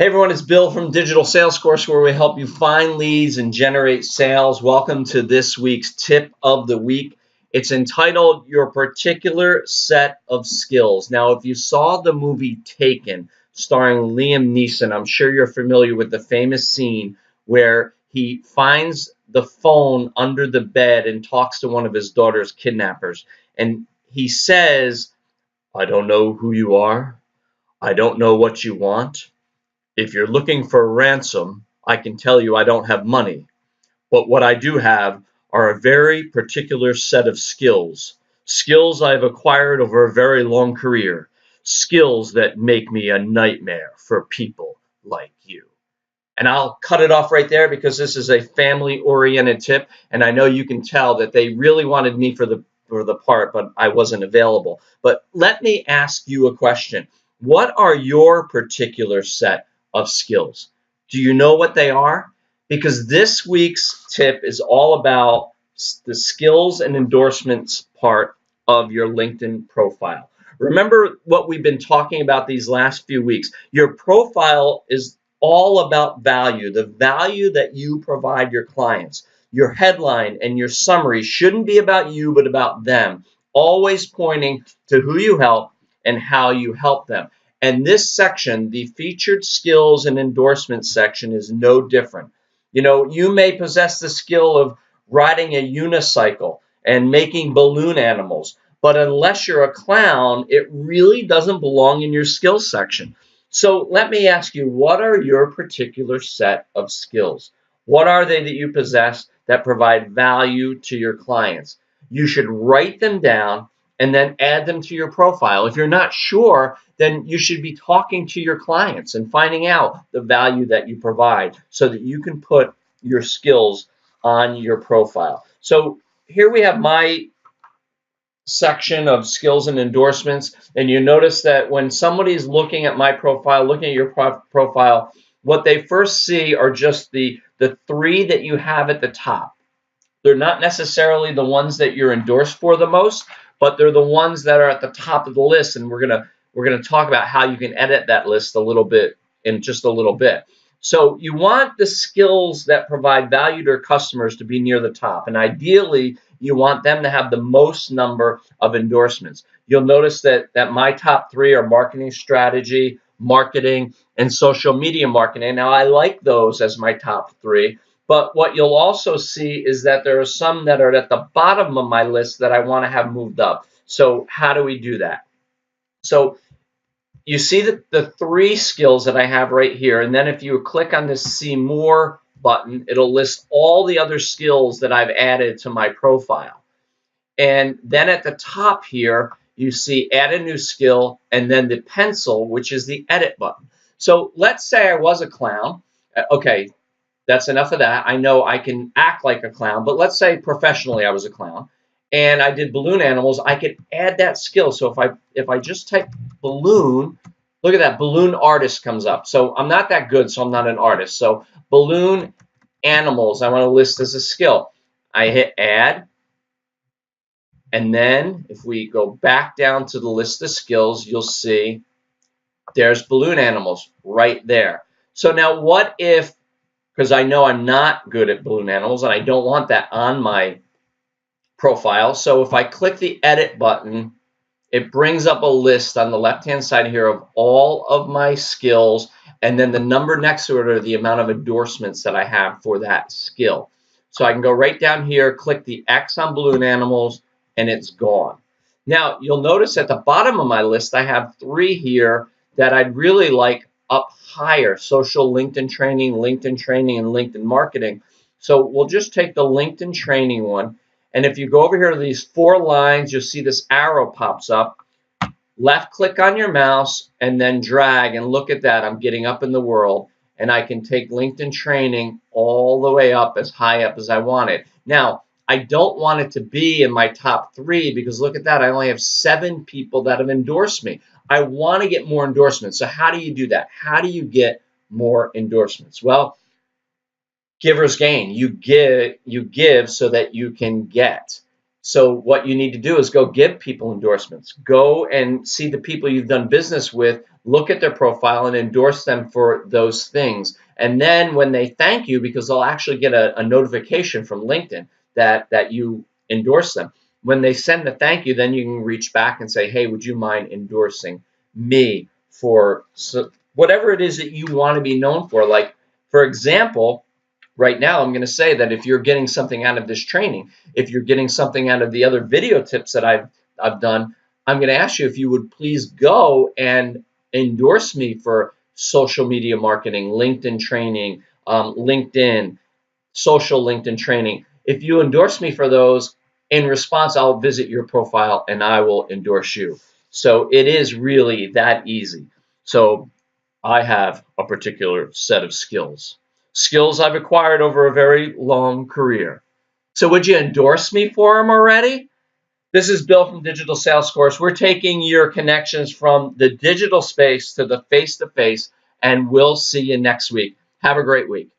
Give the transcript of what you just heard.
Hey everyone, it's Bill from Digital Sales Course, where we help you find leads and generate sales. Welcome to this week's tip of the week. It's entitled Your Particular Set of Skills. Now, if you saw the movie Taken, starring Liam Neeson, I'm sure you're familiar with the famous scene where he finds the phone under the bed and talks to one of his daughter's kidnappers. And he says, "I don't know who you are. I don't know what you want. If you're looking for a ransom, I can tell you I don't have money. But what I do have are a very particular set of skills. Skills I've acquired over a very long career. Skills that make me a nightmare for people like you." And I'll cut it off right there because this is a family-oriented tip, and I know you can tell that they really wanted me for the part, but I wasn't available. But let me ask you a question. What are your particular set of skills? Do you know what they are? Because this week's tip is all about the skills and endorsements part of your LinkedIn profile. Remember what we've been talking about these last few weeks. Your profile is all about value, the value that you provide your clients. Your headline and your summary shouldn't be about you, but about them, always pointing to who you help and how you help them. And this section, the featured skills and endorsement section, is no different. You know, you may possess the skill of riding a unicycle and making balloon animals, but unless you're a clown, it really doesn't belong in your skills section. So let me ask you, what are your particular set of skills? What are they that you possess that provide value to your clients? You should write them down and then add them to your profile. If you're not sure, then you should be talking to your clients and finding out the value that you provide so that you can put your skills on your profile. So here we have my section of skills and endorsements, and you notice that when somebody's looking at my profile, looking at your profile, what they first see are just the three that you have at the top. They're not necessarily the ones that you're endorsed for the most, but they're the ones that are at the top of the list, and we're gonna talk about how you can edit that list a little bit in just a little bit. So you want the skills that provide value to your customers to be near the top, and ideally you want them to have the most number of endorsements. You'll notice that my top three are marketing strategy, marketing, and social media marketing. Now I like those as my top three, but what you'll also see is that there are some that are at the bottom of my list that I want to have moved up. So how do we do that? So you see the three skills that I have right here, and then if you click on this See More button, it'll list all the other skills that I've added to my profile. And then at the top here, you see Add a New Skill, and then the pencil, which is the Edit button. So let's say I was a clown. Okay, that's enough of that. I know I can act like a clown, but let's say professionally I was a clown and I did balloon animals. I could add that skill. So if I just type balloon, look at that, balloon artist comes up. So I'm not that good, so I'm not an artist. So balloon animals, I want to list as a skill. I hit add, and then if we go back down to the list of skills, you'll see there's balloon animals right there. So now what if, because I know I'm not good at balloon animals and I don't want that on my profile. So if I click the edit button, it brings up a list on the left-hand side here of all of my skills, and then the number next to it are the amount of endorsements that I have for that skill. So I can go right down here, click the X on balloon animals, and it's gone. Now, you'll notice at the bottom of my list, I have three here that I'd really like up higher: social LinkedIn training, and LinkedIn marketing. So we'll just take the LinkedIn training one. And if you go over here to these four lines, you'll see this arrow pops up. Left click on your mouse and then drag, and look at that. I'm getting up in the world, and I can take LinkedIn training all the way up, as high up as I want it. Now, I don't want it to be in my top three because look at that. I only have 7 people that have endorsed me. I want to get more endorsements. So how do you do that? How do you get more endorsements? Well, givers gain. You give so that you can get. So what you need to do is go give people endorsements. Go and see the people you've done business with look at their profile and endorse them for those things. And then when they thank you, because they'll actually get a notification from LinkedIn that you endorse them. When they send the thank you, then you can reach back and say, hey, would you mind endorsing me for whatever it is that you want to be known for? Like, for example, right now, I'm going to say that if you're getting something out of this training, if you're getting something out of the other video tips that I've done, I'm going to ask you if you would please go and endorse me for social media marketing, LinkedIn training, LinkedIn, social LinkedIn training. If you endorse me for those, in response, I'll visit your profile and I will endorse you. So it is really that easy. So I have a particular set of skills I've acquired over a very long career. So would you endorse me for them already? This is Bill from Digital Sales Course. We're taking your connections from the digital space to the face-to-face, and we'll see you next week. Have a great week.